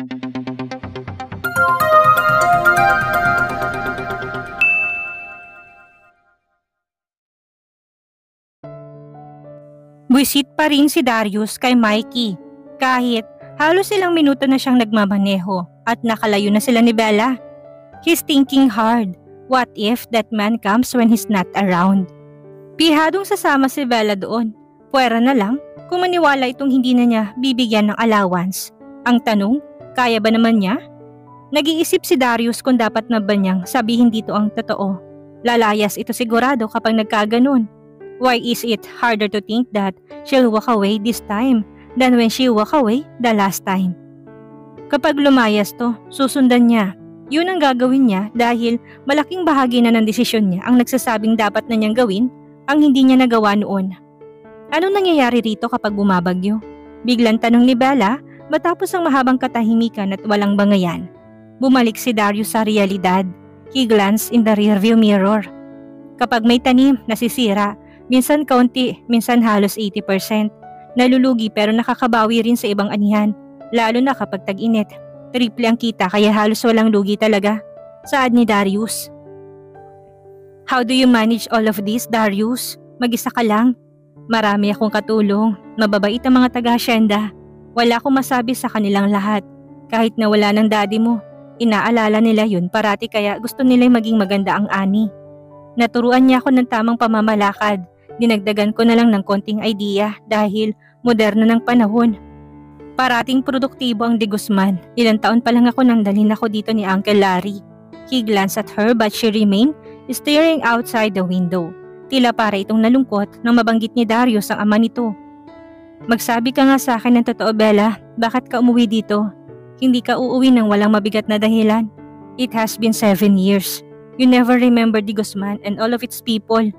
Buwisit pa rin si Darius kay Mikey kahit halos ilang minuto na siyang nagmamaneho at nakalayo na sila ni Bella. He's thinking hard. What if that man comes when he's not around? Pihadong sasama si Bella doon. Puwera na lang kung maniwala itong hindi na niya bibigyan ng allowance. Ang tanong, kaya ba naman niya? Nag-iisip si Darius kung dapat na ba niyang sabihin dito ang totoo. Lalayas ito sigurado kapag nagkaganon. Why is it harder to think that she'll walk away this time than when she walk away the last time? Kapag lumayas to, susundan niya. Yun ang gagawin niya dahil malaking bahagi na ng desisyon niya ang nagsasabing dapat na niyang gawin ang hindi niya nagawa noon. Anong nangyayari rito kapag bumabagyo? Biglang tanong ni Bella matapos ang mahabang katahimikan at walang bangayan. Bumalik si Darius sa realidad. He glanced in the rearview mirror. Kapag may tanim, nasisira. Minsan kaunti, minsan halos 80%. Nalulugi pero nakakabawi rin sa ibang anihan, lalo na kapag tag-init. Triple ang kita kaya halos walang lugi talaga. Saad ni Darius. How do you manage all of this, Darius? Mag-isa ka lang? Marami akong katulong. Mababait ang mga taga-asyenda. Wala akong masabi sa kanilang lahat. Kahit na wala ng daddy mo, inaalala nila yun parati kaya gusto nila maging maganda ang ani. Naturuan niya ako ng tamang pamamalakad. Dinagdagan ko na lang ng konting idea dahil moderno ng panahon. Parating produktibo ang De Guzman. Ilang taon pa lang ako nang dalhin ako dito ni Uncle Larry. He glanced at her but she remained staring outside the window. Tila para itong nalungkot nang mabanggit ni Darius ang ama nito. Magsabi ka nga sa akin ng totoo, Bella. Bakit ka umuwi dito? Hindi ka uuwi ng walang mabigat na dahilan. It has been 7 years. You never remember De Guzman and all of its people.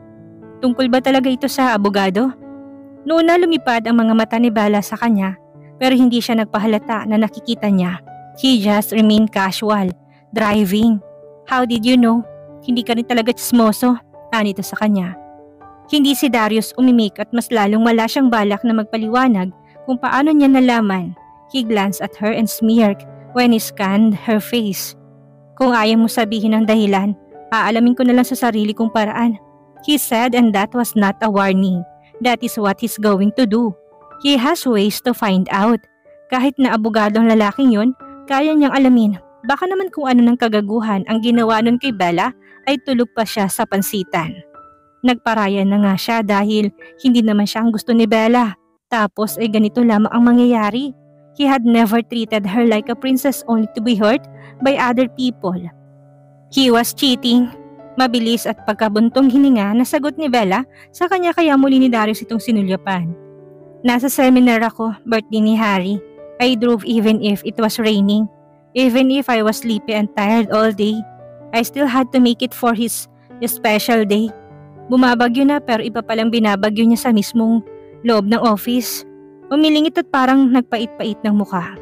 Tungkol ba talaga ito sa abogado? Noon na lumipad ang mga mata ni Bella sa kanya pero hindi siya nagpahalata na nakikita niya. He just remained casual, driving. How did you know? Hindi ka rin talaga chismoso, anito sa kanya. Hindi si Darius umimik at mas lalong wala siyang balak na magpaliwanag kung paano niya nalaman. He glanced at her and smirked when he scanned her face. Kung ayaw mo sabihin ang dahilan, aalamin ko na lang sa sarili kong paraan. He said, and that was not a warning. That is what he's going to do. He has ways to find out. Kahit na abogadong lalaking yun, kaya niyang alamin. Baka naman kung ano ng kagaguhan ang ginawa nun kay Bella ay tulog pa siya sa pansitan. Nagparaya na nga siya dahil hindi naman siya ang gusto ni Bella. Tapos ay ganito lamang ang mangyayari. He had never treated her like a princess only to be hurt by other people. He was cheating. Mabilis at pagkabuntong hininga na sagot ni Bella sa kanya kaya muli ni Darius itong sinulyapan. Nasa seminar ako, birthday ni Harry. I drove even if it was raining. Even if I was sleepy and tired all day, I still had to make it for his special day. Bumabagyo na pero iba palang binabagyo niya sa mismong loob ng office. Umilingit at parang nagpait-pait ng mukha.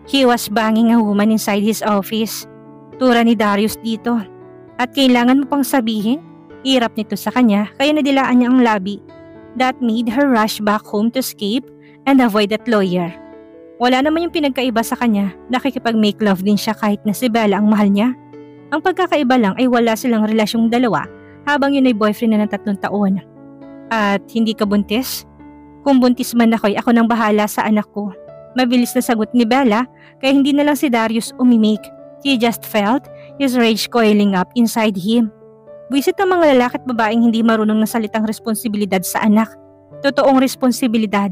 He was banging a woman inside his office. Tura ni Darius dito. At kailangan mo pang sabihin? Hirap nito sa kanya kaya nadilaan niya ang labi. That made her rush back home to escape and avoid that lawyer. Wala naman yung pinagkaiba sa kanya, nakikipag-make love din siya kahit na si Bella ang mahal niya. Ang pagkakaiba lang ay wala silang relasyong dalawa habang yun ay boyfriend na ng 3 taon. At hindi ka buntis? Kung buntis man ako ay ako nang bahala sa anak ko. Mabilis na sagot ni Bella kaya hindi na lang si Darius umimik. He just felt his rage coiling up inside him. Buwisit ang mga lalaki at babaeng hindi marunong na salitang responsibilidad sa anak. Totoong responsibilidad.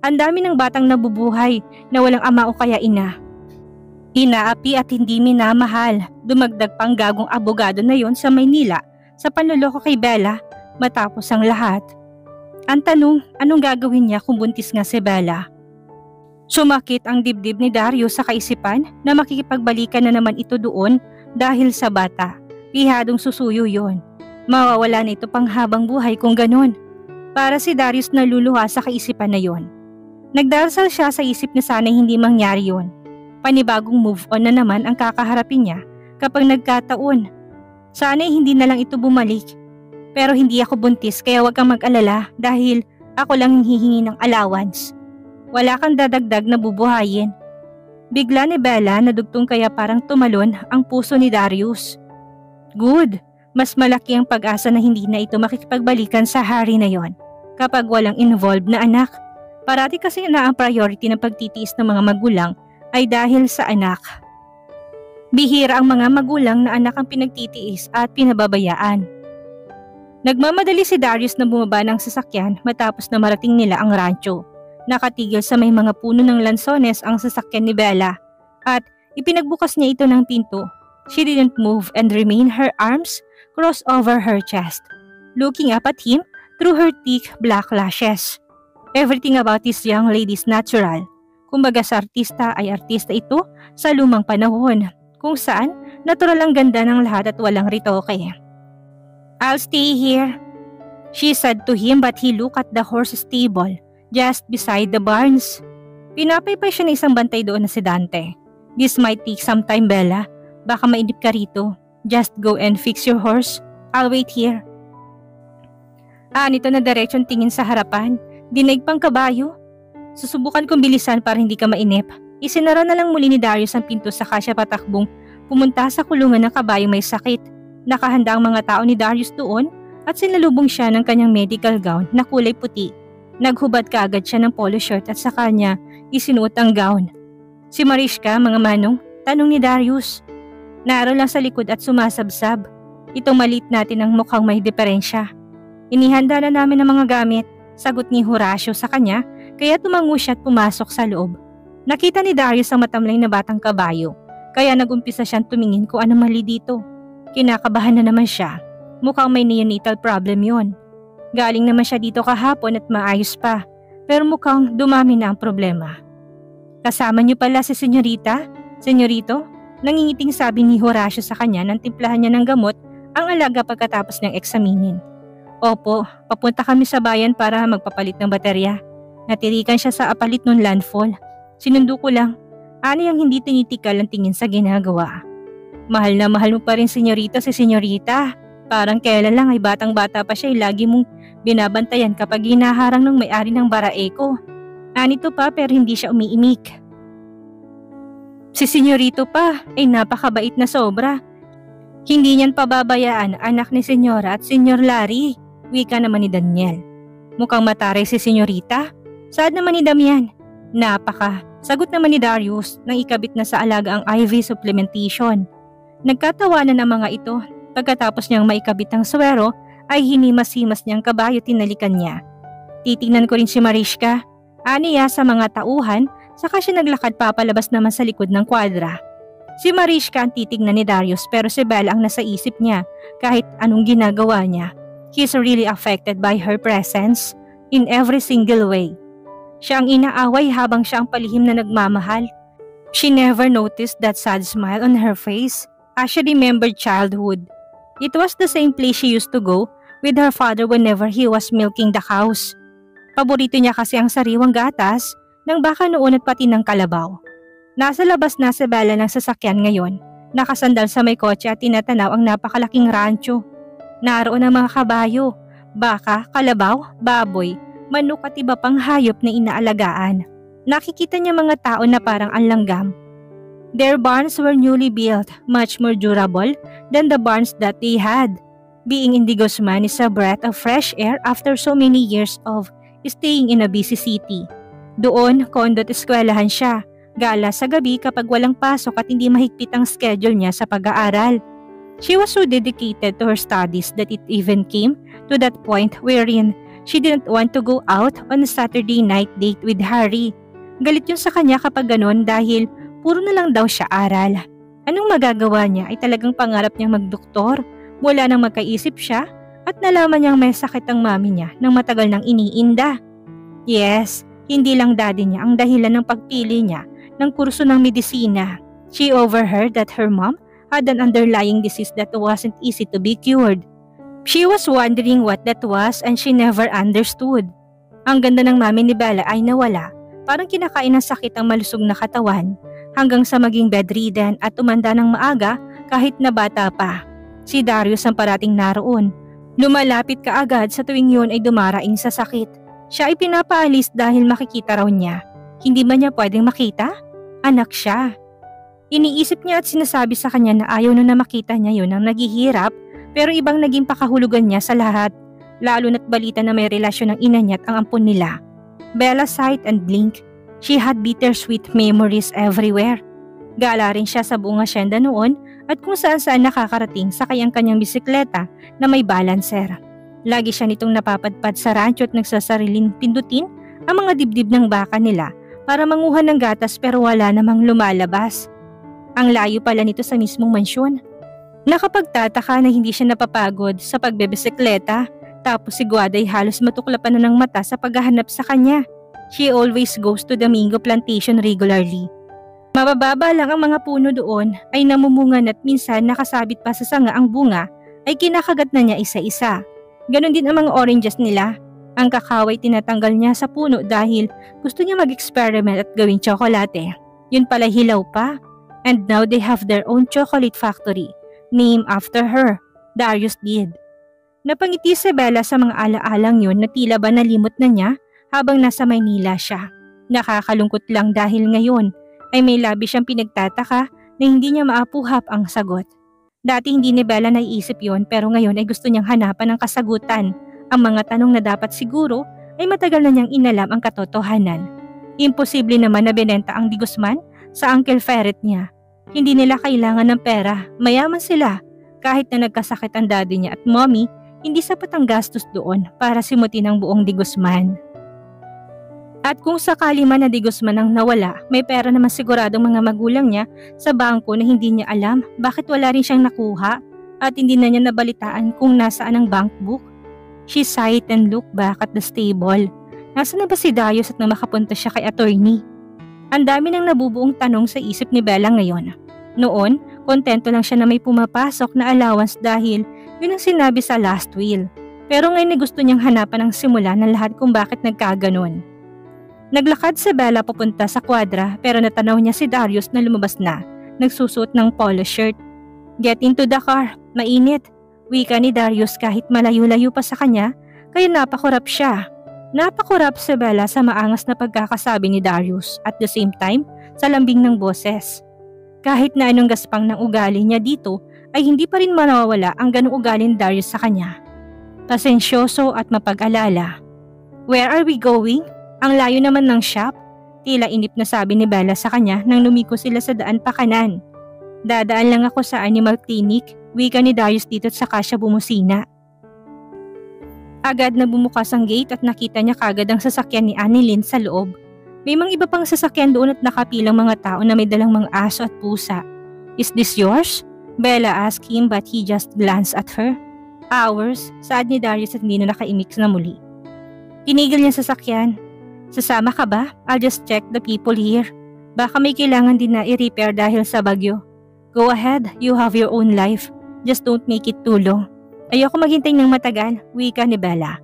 Ang dami ng batang nabubuhay na walang ama o kaya ina. Inaapi at hindi minamahal. Dumagdag pang gagong abogado na yon sa Maynila sa panloloko kay Bella matapos ang lahat. Ang tanong, anong gagawin niya kung buntis nga si Bella? Sumakit ang dibdib ni Darius sa kaisipan na makikipagbalikan na naman ito doon dahil sa bata. Pihadong susuyo yon. Mawawala na ito pang habang buhay kung ganun. Para si Darius naluluha sa kaisipan na yon. Nagdarasal siya sa isip na sana'y hindi mangyari yon. Panibagong move on na naman ang kakaharapin niya kapag nagkataon. Sana'y hindi na lang ito bumalik. Pero hindi ako buntis kaya huwag kang mag-alala dahil ako lang hihingi ng allowance. Wala kang dadagdag na bubuhayin. Bigla ni Bella nadugtong kaya parang tumalon ang puso ni Darius. Good! Mas malaki ang pag-asa na hindi na ito makikipagbalikan sa hari na yon kapag walang involved na anak. Parati kasi na ang priority ng pagtitiis ng mga magulang ay dahil sa anak. Bihira ang mga magulang na anak ang pinagtitiis at pinababayaan. Nagmamadali si Darius na bumaba ng sasakyan matapos na marating nila ang rancho. Nakatigil sa may mga puno ng lansones ang sasakyan ni Bella at ipinagbukas niya ito ng pinto. She didn't move and remained her arms crossed over her chest, looking up at him through her thick black lashes. Everything about this young lady is natural. Kumbaga sa artista ay artista ito sa lumang panahon, kung saan natural ang ganda ng lahat at walang ritoke. I'll stay here, she said to him, but he looked at the horse stable just beside the barns. Pinapaypay siya ng isang bantay doon na si Dante. This might take some time, Bella. Baka mainip ka rito. Just go and fix your horse. I'll wait here. Nito na diretsyon tingin sa harapan. Dinig pang kabayo. Susubukan kong bilisan para hindi ka mainip. Isinara na lang muli ni Darius ang pinto saka siya patakbong pumunta sa kulungan ng kabayong may sakit. Nakahanda ang mga tao ni Darius doon at sinalubong siya ng kanyang medical gown na kulay puti. Naghubad kaagad siya ng polo shirt at sa kanya isinuot ang gown. Si Mariska, mga manong, tanong ni Darius. Naroon lang sa likod at sumasabsab. Itong maliit natin ang mukhang may diferensya. Inihanda na namin ang mga gamit, sagot ni Horacio sa kanya, kaya tumango siya at pumasok sa loob. Nakita ni Darius ang matamlay na batang kabayo, kaya nagumpisa siyang tumingin kung ano mali dito. Kinakabahan na naman siya. Mukhang may neonatal problem yon. Galing naman siya dito kahapon at maayos pa, pero mukhang dumami na ang problema. Kasama niyo pala si Senyorita? Senyorito? Nangingiting sabi ni Horacio sa kanya nang timplahan niya ng gamot ang alaga pagkatapos niyang eksaminin. Opo, papunta kami sa bayan para magpapalit ng baterya. Natirikan siya sa apalit ng landfall. Sinundo ko lang. Ani ang hindi tinitikal ang tingin sa ginagawa. Mahal na mahal mo pa rin senyorita si senyorita. Parang kailan lang ay batang-bata pa siya ay lagi mong binabantayan kapag hinaharang ng may-ari ng baraeko. Anito pa pero hindi siya umiimik. Si senyorito pa ay napakabait na sobra. Hindi niyan pababayaan anak ni senyora at senyor Larry. Wika naman ni Daniel. Mukhang mataray si senyorita. Saad naman ni Damian. Napaka. Sagot naman ni Darius nang ikabit na sa alaga ang IV supplementation. Nagkatawanan ang mga ito. Pagkatapos niyang maikabit ang swero ay hinimas-himas niyang kabayo tinalikan niya. Titingnan ko rin si Mariska. Aniya sa mga tauhan, saka siya naglakad papalabas naman sa likod ng kwadra. Si Mariska ang titignan ni Darius pero si Bella ang nasa isip niya kahit anong ginagawa niya. He's really affected by her presence in every single way. Siya ang inaaway habang siya ang palihim na nagmamahal. She never noticed that sad smile on her face as she remembered childhood. It was the same place she used to go with her father whenever he was milking the cows. Paborito niya kasi ang sariwang gatas ng baka noon at pati ng kalabaw. Nasa labas na si Bella ng sasakyan ngayon, nakasandal sa may kotse at tinatanaw ang napakalaking rancho. Naroon ang mga kabayo, baka, kalabaw, baboy, manok at iba pang hayop na inaalagaan. Nakikita niya mga tao na parang ang langgam. Their barns were newly built, much more durable than the barns that they had. Being in Digosman is a breath of fresh air after so many years of staying in a busy city. Doon, kondo at eskwelahan siya. Gala sa gabi kapag walang pasok at hindi mahigpit ang schedule niya sa pag-aaral. She was so dedicated to her studies that it even came to that point wherein she didn't want to go out on a Saturday night date with Harry. Galit yun sa kanya kapag ganon dahil puro na lang daw siya aral. Anong magagawa niya ay talagang pangarap niyang magdoktor mula nang magkaisip siya at nalaman niyang may sakit ang mami niya nang matagal nang iniinda. Yes, hindi lang daddy niya ang dahilan ng pagpili niya ng kurso ng medisina. She overheard that her mom had an underlying disease that wasn't easy to be cured. She was wondering what that was and she never understood. Ang ganda ng mami ni Bella ay nawala, parang kinakain ng sakit ang malusog na katawan hanggang sa maging bedridden at tumanda ng maaga kahit na bata pa. Si Darius ang parating naroon. Lumalapit kaagad sa tuwing yun ay dumaraing sa sakit. Siya ay pinapaalis dahil makikita raw niya. Hindi ba niya pwedeng makita? anak siya. Iniisip niya at sinasabi sa kanya na ayaw na makita niya yun ang naghihirap, pero ibang naging pakahulugan niya sa lahat, lalo na't balita na may relasyon ng ina niya at ang ampon nila. Bella sighed and blinked. She had bittersweet memories everywhere. Gala rin siya sa buong asyenda noon at kung saan-saan nakakarating sakay ang kanyang bisikleta na may balancer. Lagi siya nitong napapadpad sa rancho at nagsasariling pindutin ang mga dibdib ng baka nila para manguha ng gatas pero wala namang lumalabas. Ang layo pala nito sa mismong mansyon. Nakapagtataka na hindi siya napapagod sa pagbebisikleta, tapos si Guada ay halos matuklapan na ng mata sa paghahanap sa kanya. She always goes to the mango plantation regularly. Mabababa lang ang mga puno doon ay namumungan at minsan nakasabit pa sa sanga ang bunga ay kinakagat na niya isa-isa. Ganon din ang mga oranges nila. Ang kakao ay tinatanggal niya sa puno dahil gusto niya mag-experiment at gawing tsokolate. Yun pala hilaw pa. And now they have their own chocolate factory, named after her. Darius did. Napangiti si Bella sa mga alaalang yun na tila ba nalimot na niya habang nasa Maynila siya. Nakakalungkot lang dahil ngayon ay may labi siyang pinagtataka na hindi niya maapuhap ang sagot. Dati hindi ni Bella naiisip yon pero ngayon ay gusto niyang hanapan ng kasagutan. Ang mga tanong na dapat siguro ay matagal na niyang inalam ang katotohanan. Imposible naman na binenta ang Di Guzman sa Uncle Ferret niya. Hindi nila kailangan ng pera, mayaman sila. Kahit na nagkasakit ang daddy niya at mommy, hindi sapat ang gastos doon para simutin ang buong Di Guzman. At kung sakali man na Di Guzman ang nawala, may pera naman siguradong mga magulang niya sa bangko na hindi niya alam bakit wala rin siyang nakuha at hindi na niya nabalitaan kung nasaan ang bank book. She sighed and looked back at the stable. Nasaan na ba si Darius at na makapunta siya kay attorney? Ang dami nang nabubuong tanong sa isip ni Bella ngayon. Noon, kontento lang siya na may pumapasok na allowance dahil yun ang sinabi sa last will. Pero ngayon ay gusto niyang hanapan ang simula ng lahat kung bakit nagkaganon. Naglakad si Bella papunta sa kwadra pero natanaw niya si Darius na lumabas na, nagsusuot ng polo shirt. Get into the car, mainit. Wika ni Darius kahit malayo-layo pa sa kanya, kaya napakurap siya. Napakurap si Bella sa maangas na pagkakasabi ni Darius at the same time sa lambing ng boses. Kahit na anong gaspang ng ugali niya dito ay hindi pa rin manawawala ang ganung ugali ni Darius sa kanya. Pasensyoso at mapag-alala. Where are we going? Ang layo naman ng shop. Tila inip na sabi ni Bella sa kanya nang lumiko sila sa daan pa kanan. Dadaan lang ako sa animal clinic, wika ni Darius dito at saka siya bumusina. Agad na bumukas ang gate at nakita niya kagad ang sasakyan ni Annalyn sa loob. May mga iba pang sasakyan doon at nakapilang mga tao na may dalang mga aso at pusa. Is this yours? Bella asked him but he just glanced at her. Ours, saad ni Darius at hindi na nakaimik na muli. Tinigil niya sasakyan. Sasama ka ba? I'll just check the people here. Baka may kailangan din na i-repair dahil sa bagyo. Go ahead, you have your own life. Just don't make it too long. Ayoko maghintay ng matagal, wika ni Bella.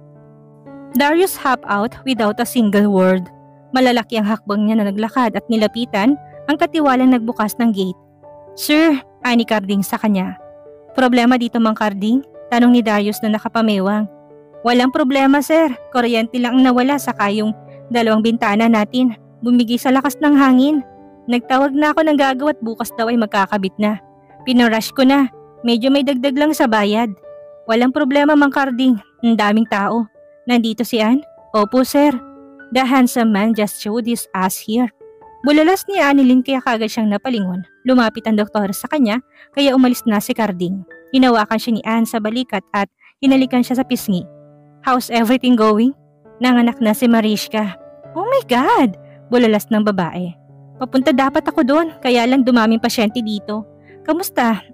Darius hopped out without a single word. Malalaki ang hakbang niya na naglakad at nilapitan ang katiwalang nagbukas ng gate. Sir, ani Carding sa kanya. Problema dito Mang Carding? Tanong ni Darius na nakapamewang. Walang problema sir, kuryente lang ang nawala saka yung 2 bintana natin. Bumigay sa lakas ng hangin. Nagtawag na ako ng gagawa at bukas daw ay magkakabit na. Pinarush ko na, medyo may dagdag lang sa bayad. Walang problema Mang Carding, ang daming tao. Nandito si Ann? Opo sir. The handsome man just showed his ass here. Bulalas ni Annalyn kaya kagad siyang napalingon. Lumapit ang doktor sa kanya kaya umalis na si Carding. Hinawakan siya ni Ann sa balikat at hinalikan siya sa pisngi. How's everything going? Nanganak na si Mariska. Oh my God! Bulalas ng babae. Papunta dapat ako doon kaya lang dumaming pasyente dito. Kamusta?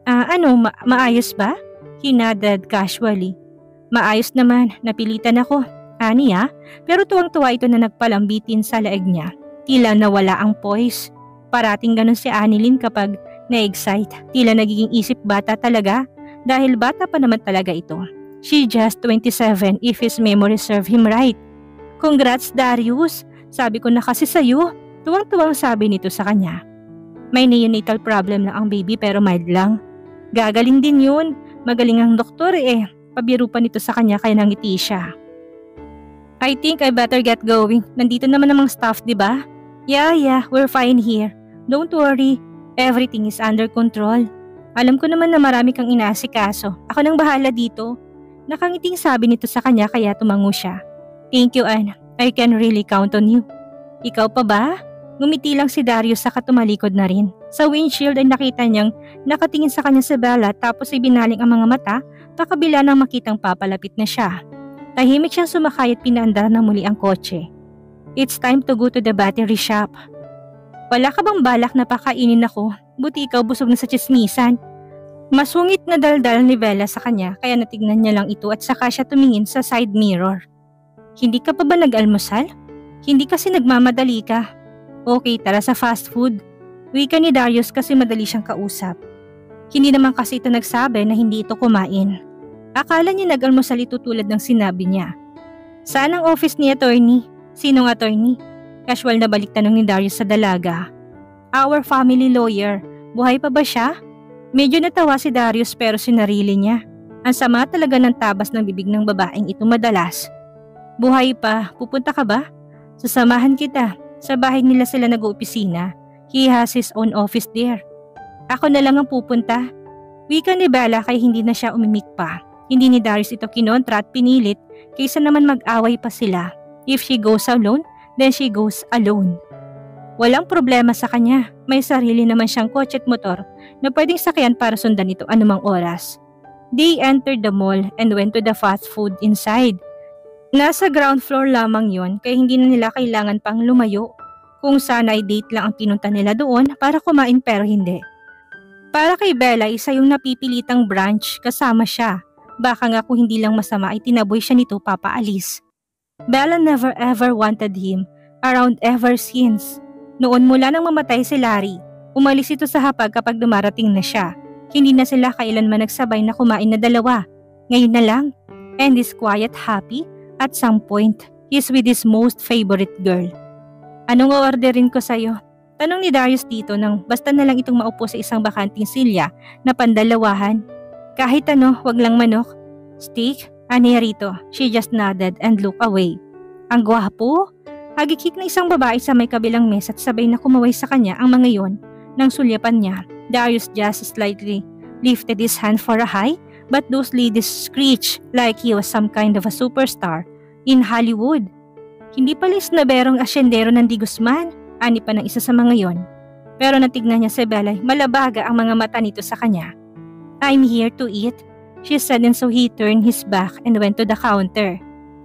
Maayos ba? He nodded casually. Maayos naman, napilitan ako. Aniya, pero tuwang-tuwa ito na nagpalambitin sa leeg niya. Tila nawala ang poise. Parating ganun si Annalyn kapag na-excite. Tila nagiging isip bata talaga dahil bata pa naman talaga ito. She just 27 if his memory serve him right. Congrats Darius, sabi ko na kasi sa'yo. Tuwang-tuwang sabi nito sa kanya. May neonatal problem lang ang baby pero mild lang. Gagaling din yun. Magaling ang doktor eh. Pabiro pa nito sa kanya kaya nangiti siya. I think I better get going. Nandito naman namang staff, di ba? Yeah, we're fine here. Don't worry, everything is under control. Alam ko naman na marami kang inaasikaso. Ako nang bahala dito. Nakangiting sabi nito sa kanya kaya tumango siya. Thank you, Anne. I can really count on you. Ikaw pa ba? Ngumiti lang si Darius saka tumalikod na rin. Sa windshield ay nakita niyang nakatingin sa kanya si Bella tapos ay binaling ang mga mata pakabila nang makitang papalapit na siya. Tahimik siyang sumakay at pinaandar na muli ang kotse. It's time to go to the battery shop. Wala ka bang balak na pakainin ako? Buti ikaw busog na sa tsismisan. Masungit na daldal ni Bella sa kanya kaya natignan niya lang ito at saka siya tumingin sa side mirror. Hindi ka pa ba nag-almusal? Hindi kasi nagmamadali ka. Okay, tara sa fast food. Wika ni Darius kasi madali siyang kausap. Hindi naman kasi ito nagsabi na hindi ito kumain. Akala niya nag-almusal ito tulad ng sinabi niya. Saan ang office ni attorney? Sinong attorney? Casual na balik tanong ni Darius sa dalaga. Our family lawyer. Buhay pa ba siya? Medyo natawa si Darius pero sinarili niya. Ang sama talaga ng tabas ng bibig ng babaeng ito madalas. Buhay pa, pupunta ka ba? Sasamahan kita. Sa bahay nila sila nag-oopisina. He has his own office there. Ako na lang ang pupunta. Wika ni Bella kay hindi na siya umimik pa. Hindi ni Darius ito kinontra at pinilit kaysa naman mag-away pa sila. If she goes alone, then she goes alone. Walang problema sa kanya. May sarili naman siyang kotse at motor na pwedeng sakyan para sundan ito anumang oras. They entered the mall and went to the fast food inside. Nasa ground floor lamang yon kaya hindi na nila kailangan pang lumayo. Kung sana ay date lang ang pinunta nila doon para kumain pero hindi. Para kay Bella isa yung napipilitang branch kasama siya. Baka nga kung hindi lang masama ay tinaboy siya nito papaalis. Bella never ever wanted him around ever since. Noon mula nang mamatay si Larry, umalis ito sa hapag kapag dumarating na siya. Hindi na sila kailanman nagsabay na kumain na dalawa. Ngayon na lang. And is quiet happy. At some point, he's with his most favorite girl. Anong o-orderin ko sa'yo? Tanong ni Darius dito nang basta na lang itong maupo sa isang bakanting silya na pandalawahan. Kahit ano, wag lang manok. Steak? Aniya rito. She just nodded and looked away. Ang gwapo? Hagikik na isang babae sa may kabilang mesa at sabay na kumaway sa kanya ang mga yon nang sulyapan niya. Darius just slightly lifted his hand for a high. But those ladies screeched like he was some kind of a superstar in Hollywood. Hindi palis na berong asyendero ng Di Guzman, ani pa ng isa sa mga yon. Pero natignan niya si Bella, malabaga ang mga mata nito sa kanya. I'm here to eat, she said and so he turned his back and went to the counter.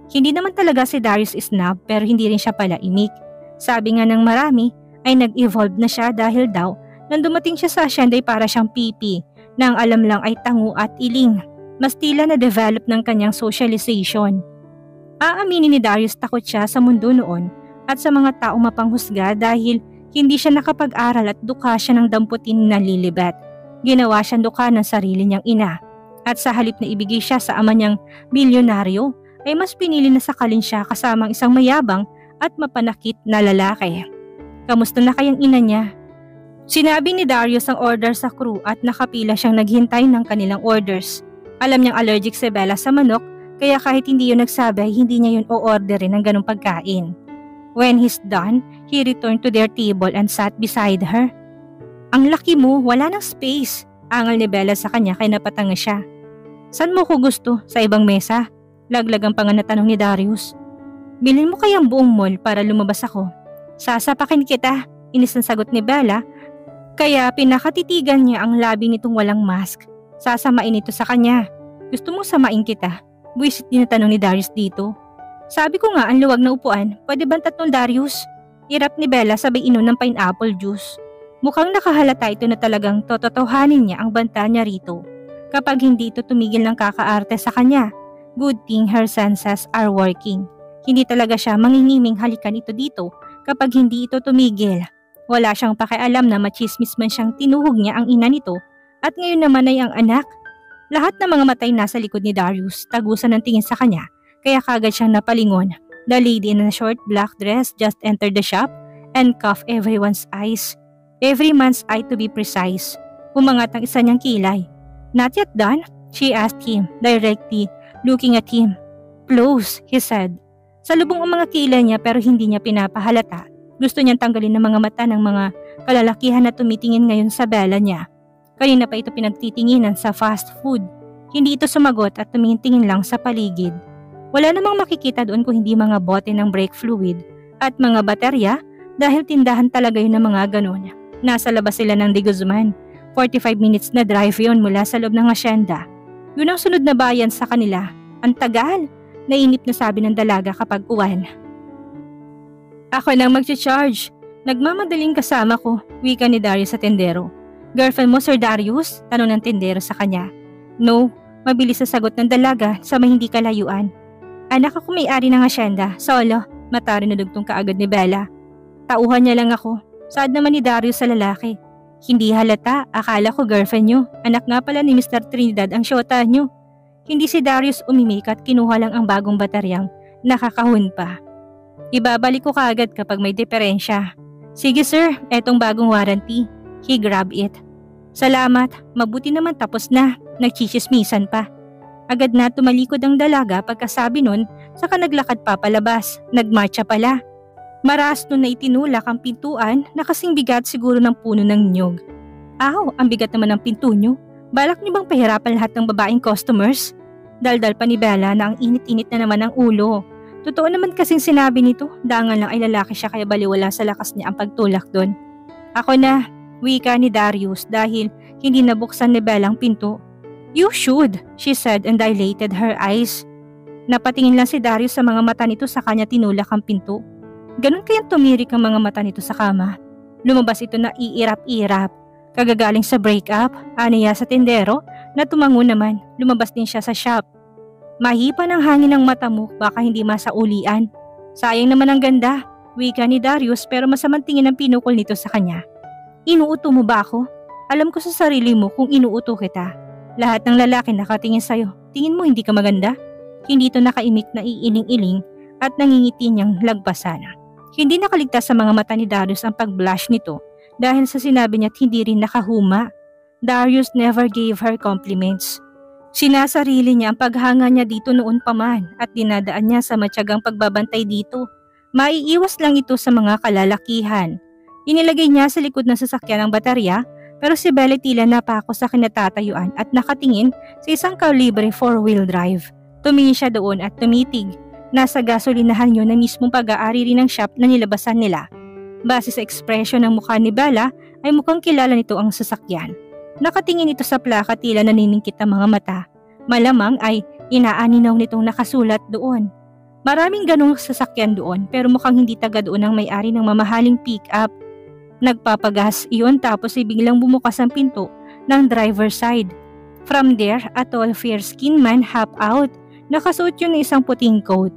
Hindi naman talaga si Darius snob pero hindi rin siya pala imik. Sabi nga ng marami ay nag-evolve na siya dahil daw nang dumating siya sa asyenda ay para siyang pipi. Nang alam lang ay tango at iling. Mas tila na develop ng kanyang socialization. Aaminin ni Darius takot siya sa mundo noon at sa mga taong mapanghusga dahil hindi siya nakapag-aral at duka siya ng damputin na lilibet. Ginawa siyang duka ng sarili niyang ina. At sa halip na ibigay siya sa ama niyang bilyonaryo ay mas pinili na sakalin siya kasamang isang mayabang at mapanakit na lalaki. Kamusta na kayang ina niya? Sinabi ni Darius ang order sa crew at nakapila siyang naghintay ng kanilang orders. Alam niyang allergic si Bella sa manok kaya kahit hindi yun nagsabi ay hindi niya yun o-orderin ng ganong pagkain. When he's done, he returned to their table and sat beside her. Ang laki mo, wala nang space. Angal ni Bella sa kanya kaya napatanga siya. San mo ko gusto? Sa ibang mesa? Laglagang pa nga na tanong ni Darius. Bilhin mo kayang buong mall para lumabas ako. Sasapakin kita, inis na sagot ni Bella. Kaya pinakatitigan niya ang labi nitong walang mask. Sasamain ito sa kanya. Gusto mong samain kita? Buwisit din na tanong ni Darius dito. Sabi ko nga ang luwag na upuan, pwede ba 3 Darius? Irap ni Bella sabay inom ng pineapple juice. Mukhang nakahalata ito na talagang tototohanin niya ang banta niya rito. Kapag hindi ito tumigil ng kakaarte sa kanya, good thing her senses are working. Hindi talaga siya mangingiming halikan ito dito kapag hindi ito tumigil. Wala siyang pakialam na machismis man siyang tinuhog niya ang ina nito at ngayon naman ay ang anak. Lahat ng mga matay nasa likod ni Darius, tagusan ng tingin sa kanya kaya kagad siyang napalingon. The lady in a short black dress just entered the shop and caught everyone's eyes. Every man's eye to be precise. Umangat ang isa niyang kilay. Not yet done? She asked him, directly looking at him. Close, he said. Salubong ang mga kilay niya pero hindi niya pinapahalata. Gusto niyang tanggalin ng mga mata ng mga kalalakihan na tumitingin ngayon sa Bella niya. Kanina pa ito pinagtitinginan sa fast food. Hindi ito sumagot at tumingin lang sa paligid. Wala namang makikita doon kung hindi mga bote ng brake fluid at mga baterya dahil tindahan talaga yun ng mga ganun. Nasa labas sila ng De Guzman. 45 minutes na drive yon mula sa loob ng asyenda. Yun ang sunod na bayan sa kanila. Ang tagal! Nainip na sabi ng dalaga kapag uwan. Ako nang mag-charge. Nagmamadaling kasama ko, wika ni Darius sa tendero. Girlfriend mo, Sir Darius? Tanong ng tendero sa kanya. No, mabilis sa sagot ng dalaga sa may hindi kalayuan. Anak ako may-ari ng asyenda, solo. Matarin na dugtong kaagad ni Bella. Tauhan niya lang ako. Saad naman ni Darius sa lalaki. Hindi halata, akala ko girlfriend nyo. Anak nga pala ni Mr. Trinidad ang syota nyo. Hindi si Darius umimik at kinuha lang ang bagong bataryang nakakahon pa. Ibabalik ko kaagad kapag may diferensya. Sige sir, etong bagong warranty. He grabbed it. Salamat, mabuti naman tapos na. Nagchichismisan pa. Agad na tumalikod ang dalaga pagkasabi nun, saka naglakad pa palabas. Nagmarcha pala. Maras nun na itinulak ang pintuan na kasing bigat siguro ng puno ng niyog. Aw, ang bigat naman ng pinto nyo. Balak niyo bang pahirapan lahat ng babaeng customers? Daldal pa ni Bella na ang init-init na naman ang ulo. Totoo naman kasing sinabi nito, dangan lang ay lalaki siya kaya baliwala sa lakas niya ang pagtulak doon. Ako na, wika ni Darius dahil hindi nabuksan ni Bella ang pinto. You should, she said and dilated her eyes. Napatingin lang si Darius sa mga mata nito sa kanya tinulak ang pinto. Ganun kayang tumirik ang mga mata nito sa kama. Lumabas ito na iirap-irap. Kagagaling sa breakup, aniya sa tindero na tumango naman. Lumabas din siya sa shop. Mahipa ng hangin ng mata mo, baka hindi masaulian. Sayang naman ang ganda, wika ni Darius pero masamang tingin ang pinukol nito sa kanya. Inuuto mo ba ako? Alam ko sa sarili mo kung inuuto kita. Lahat ng lalaki nakatingin sa'yo. Tingin mo hindi ka maganda? Hindi ito nakaimik na iiling-iling at nangingiti niyang lagpasan. Hindi nakaligtas sa mga mata ni Darius ang pag-blush nito dahil sa sinabi niya at hindi rin nakahuma. Darius never gave her compliments. Sinasarili niya ang paghanga niya dito noon pa man at dinadaan niya sa matyagang pagbabantay dito. Maiiwas lang ito sa mga kalalakihan. Inilagay niya sa likod ng sasakyan ang baterya pero si Bella tila napako sa kinatatayuan at nakatingin sa isang kalibre 4-wheel drive. Tumingin siya doon at tumitig. Nasa gasolinahan yun na mismong pag-aari rin ng shop na nilabasan nila. Base sa ekspresyon ng mukha ni Bella ay mukhang kilala nito ang sasakyan. Nakatingin ito sa plaka tila naniningkit ang mga mata. Malamang ay inaaninaw nitong nakasulat doon. Maraming ganong sasakyan doon pero mukhang hindi taga doon ang may-ari ng mamahaling pick-up. Nagpapagas iyon tapos ay biglang bumukas ang pinto ng driver's side. From there, a tall fair-skinned man hopped out. Nakasuot yun ng isang puting coat.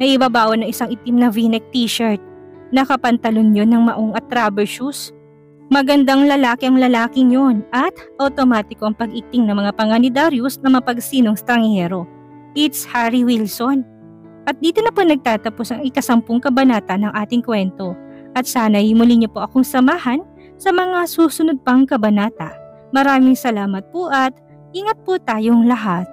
Naibabawan ng isang itim na v-neck t-shirt. Nakapantalon yun ng maong at rubber shoes. Magandang lalaki ang lalaking yun at automatiko ang pag-ikting ng mga panga ni Darius na mapagsinong stranghero. It's Harry Wilson. At dito na po nagtatapos ang 10 kabanata ng ating kwento. At sana'y muli niyo po akong samahan sa mga susunod pang kabanata. Maraming salamat po at ingat po tayong lahat.